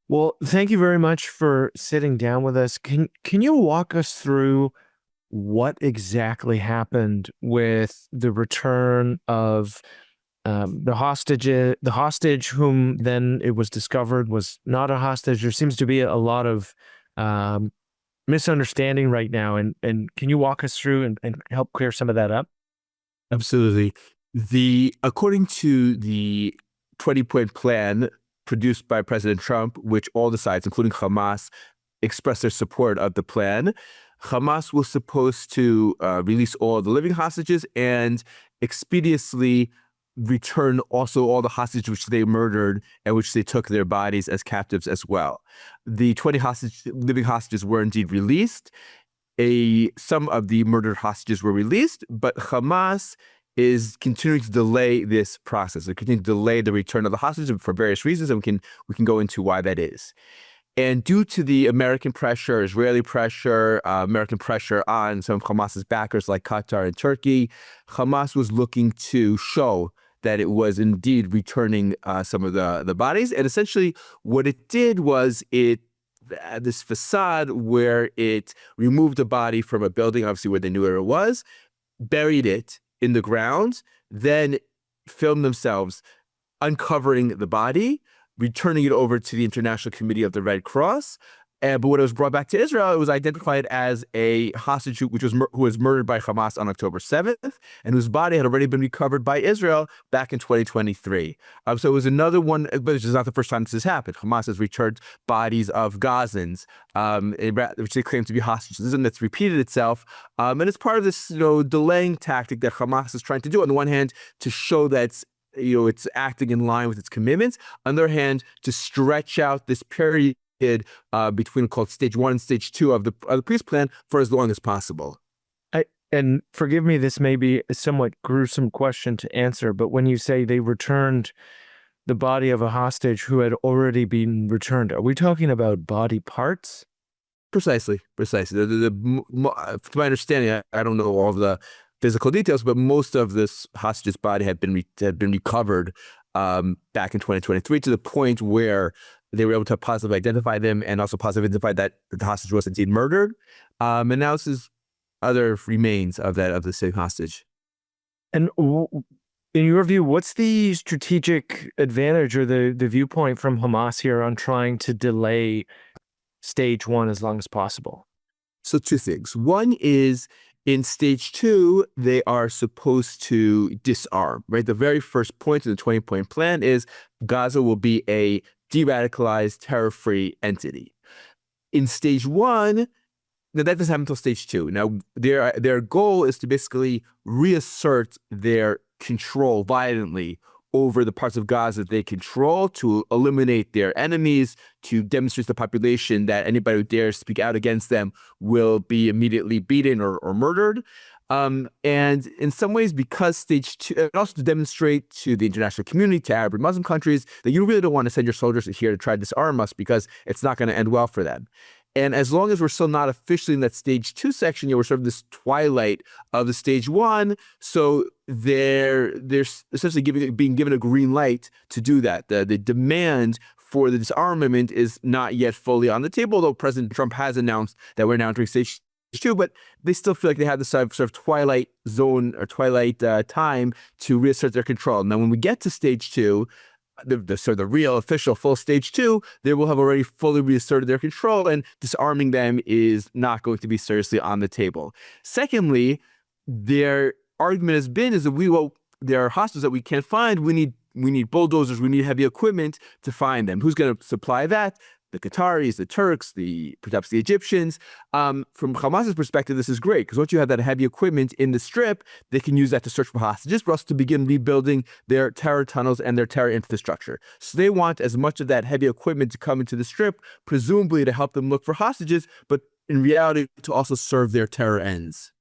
Well, thank you very much for sitting down with us. Can you walk us through what exactly happened with the return of the hostage whom then it was discovered was not a hostage? There seems to be a lot of um, misunderstanding right now, and can you walk us through and help clear some of that up? Absolutely. According to the 20-point plan produced by President Trump, which all the sides, including Hamas, expressed their support of the plan, Hamas was supposed to release all the living hostages and expeditiously return also all the hostages which they murdered and which they took their bodies as captives as well. The 20 living hostages were indeed released. Some of the murdered hostages were released, but Hamas is continuing to delay this process. They're continuing to delay the return of the hostages for various reasons, and we can go into why that is. And due to the American pressure, Israeli pressure, American pressure on some of Hamas's backers like Qatar and Turkey, Hamas was looking to show that it was indeed returning some of the bodies. And essentially what it did was this facade where it removed the body from a building, obviously where they knew where it was, buried it in the ground, then filmed themselves uncovering the body, returning it over to the International Committee of the Red Cross. But when it was brought back to Israel, it was identified as a hostage who was murdered by Hamas on October 7th, and whose body had already been recovered by Israel back in 2023. So it was another one, but it's not the first time this has happened. Hamas has returned bodies of Gazans, which they claim to be hostages, and that's repeated itself. And it's part of this, delaying tactic that Hamas is trying to do. On the one hand, to show that it's acting in line with its commitments. On the other hand, to stretch out this period between called stage 1 and stage 2 of the peace plan for as long as possible. And forgive me, this may be a somewhat gruesome question to answer, but when you say they returned the body of a hostage who had already been returned, are we talking about body parts? Precisely. To my understanding, I don't know all of the physical details, but most of this hostage's body had been recovered back in 2023 to the point where they were able to positively identify them and also positively identify that the hostage was indeed murdered. And now this is other remains of the same hostage. And in your view, what's the strategic advantage or the viewpoint from Hamas here on trying to delay stage 1 as long as possible? So two things. One is in stage 2, they are supposed to disarm, right? The very first point in the 20-point plan is Gaza will be a de-radicalized, terror-free entity. In stage 1, that doesn't happen until stage 2. Now, their goal is to basically reassert their control violently over the parts of Gaza they control, to eliminate their enemies, to demonstrate to the population that anybody who dares speak out against them will be immediately beaten or murdered. And in some ways, because stage 2, and also to demonstrate to the international community, to Arab and Muslim countries, that you really don't want to send your soldiers here to try to disarm us because it's not going to end well for them. And as long as we're still not officially in that stage 2 section, we're sort of this twilight of the stage 1. So they're essentially being given a green light to do that. The demand for the disarmament is not yet fully on the table, though President Trump has announced that we're now entering stage 2, but they still feel like they have this sort of twilight zone or twilight time to reassert their control. Now, when we get to stage 2, the real official full stage 2, they will have already fully reasserted their control, and disarming them is not going to be seriously on the table. Secondly, their argument has been is that there are hostages that we can't find. We need bulldozers. We need heavy equipment to find them. Who's going to supply that? The Qataris, the Turks, perhaps the Egyptians. From Hamas's perspective, this is great because once you have that heavy equipment in the strip, they can use that to search for hostages, but also to begin rebuilding their terror tunnels and their terror infrastructure. So they want as much of that heavy equipment to come into the strip, presumably to help them look for hostages, but in reality, to also serve their terror ends.